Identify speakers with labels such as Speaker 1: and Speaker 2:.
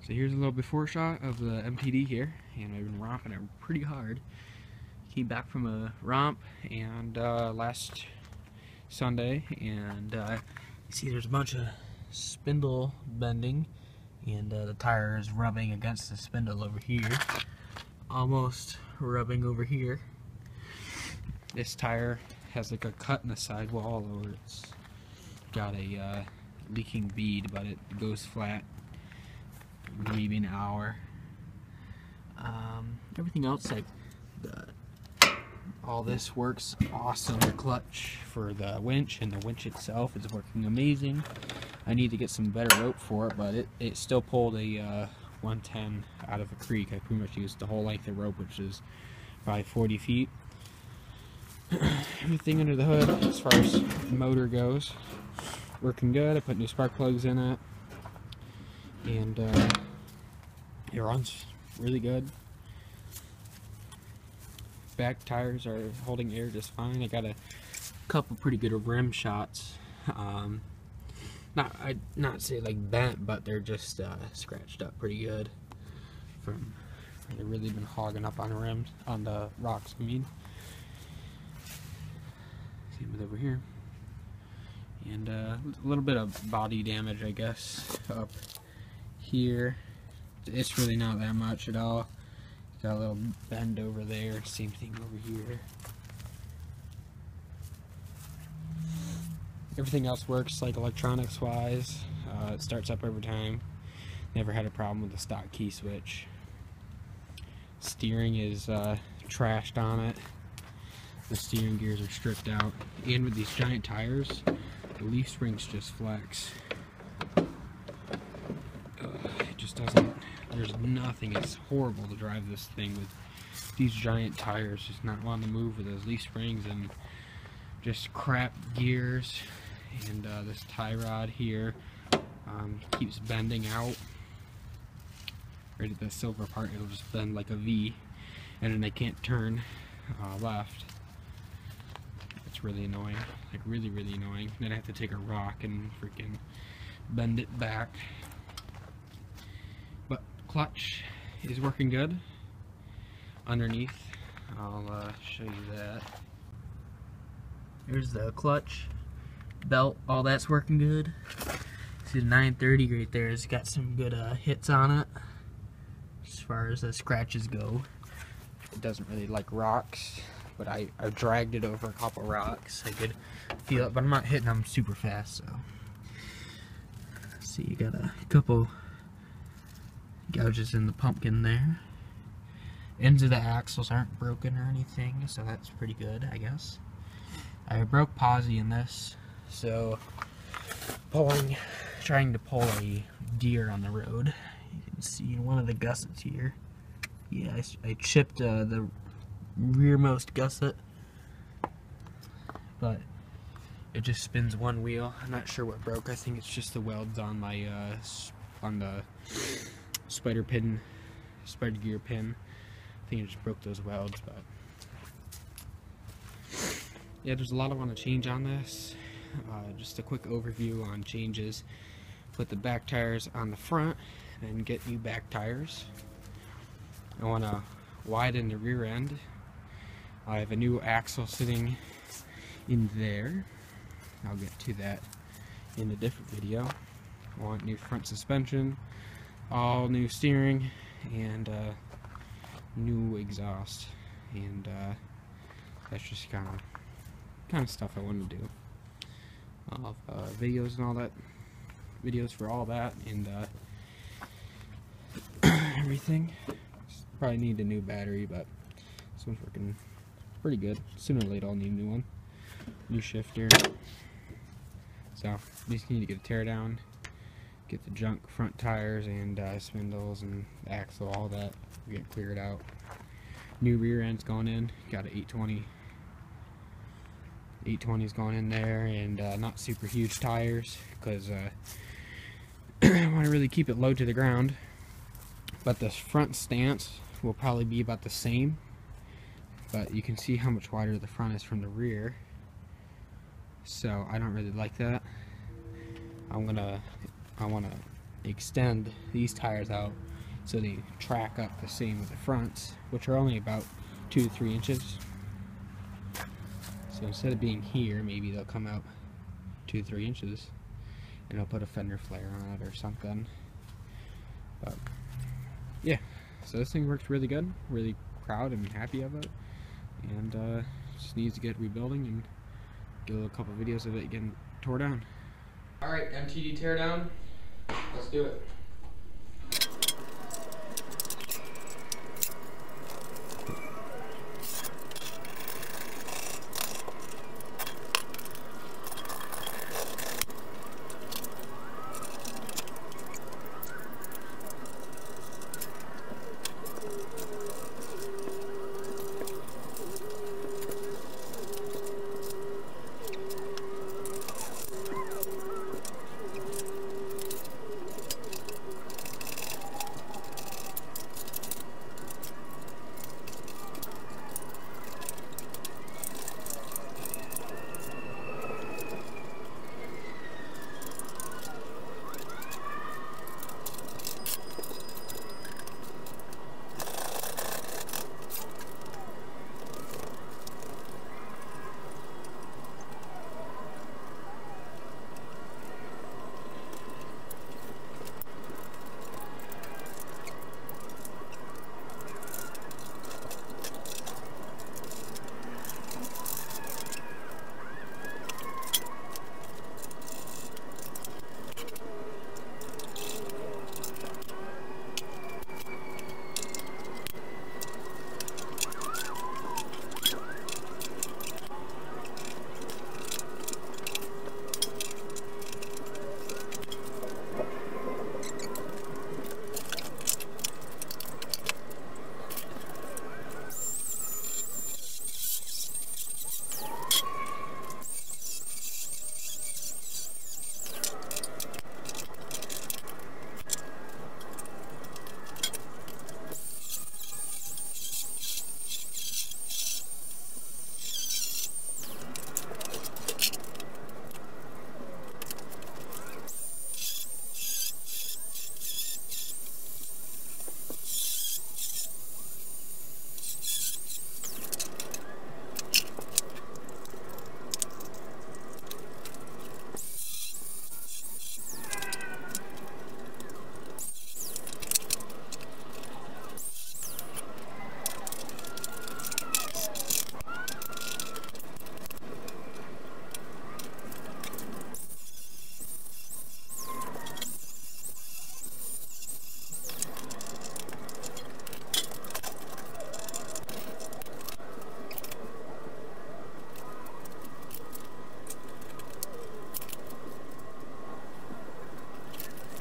Speaker 1: So here's a little before shot of the MTD here, and I've been romping it pretty hard. Came back from a romp and last Sunday, and you see there's a bunch of spindle bending, and the tire is rubbing against the spindle over here, almost rubbing over here. This tire has like a cut in the sidewall, or it's got a leaking bead, but it goes flat maybe an hour. Everything else, like all this works awesome. The clutch for the winch and the winch itself is working amazing. I need to get some better rope for it, but it still pulled a 110 out of a creek. I pretty much used the whole length of rope, which is probably 40 feet. Everything under the hood as far as the motor goes, working good. I put new spark plugs in it, and it runs really good. Back tires are holding air just fine. I got a couple pretty good rim shots. I'd not say like bent, but they're just scratched up pretty good from where they've really been hogging up on the rims, on the rocks. I mean, same with over here, and a little bit of body damage, I guess, up here. It's really not that much at all. Got a little bend over there, same thing over here. Everything else works, like electronics wise. It starts up every time. Never had a problem with the stock key switch. Steering is trashed on it. The steering gears are stripped out. And with these giant tires, the leaf springs just flex. It just doesn't, there's nothing. It's horrible to drive this thing with these giant tires, just not wanting to move with those leaf springs, and just crap gears. And this tie rod here keeps bending out. Right at the silver part, it'll just bend like a V, and then they can't turn left. It's really annoying, like really annoying. Then I have to take a rock and freaking bend it back. But clutch is working good underneath. I'll show you that. Here's the clutch, belt, all that's working good. See the 930 right there, it's got some good hits on it as far as the scratches go. It doesn't really like rocks, but I dragged it over a couple rocks. I could feel it, but I'm not hitting them super fast. So see, you got a couple gouges in the pumpkin there. Ends of the axles aren't broken or anything, so that's pretty good, I guess. I broke posi in this, so trying to pull a deer on the road. You can see one of the gussets here. Yeah, I chipped the rearmost gusset, but it just spins one wheel. I'm not sure what broke. I think it's just the welds on my on the spider gear pin. I think I just broke those welds, but yeah, there's a lot I want to change on this. Just a quick overview on changes. Put the back tires on the front and get new back tires. I want to widen the rear end. I have a new axle sitting in there. I'll get to that in a different video. I want new front suspension, all new steering, and new exhaust. And that's just kind of stuff I want to do. I'll have videos and all that, videos for all that, and everything. Probably need a new battery, but this one's working pretty good. Sooner or later I'll need a new one. New shifter. So we just need to get a tear down, get the junk front tires and spindles and axle, all that, get cleared out. New rear end's going in. Got an 820. 820's going in there, and not super huge tires because I want to really keep it low to the ground. But the front stance will probably be about the same, but you can see how much wider the front is from the rear, so I don't really like that. I want to extend these tires out so they track up the same with the fronts, which are only about 2 to 3 inches. So instead of being here, maybe they'll come out 2 to 3 inches, and I'll put a fender flare on it or something. But yeah, so this thing works really good. Really proud and happy of it, and just needs to get rebuilding and get a couple videos of it getting tore down. Alright, MTD teardown. Let's do it.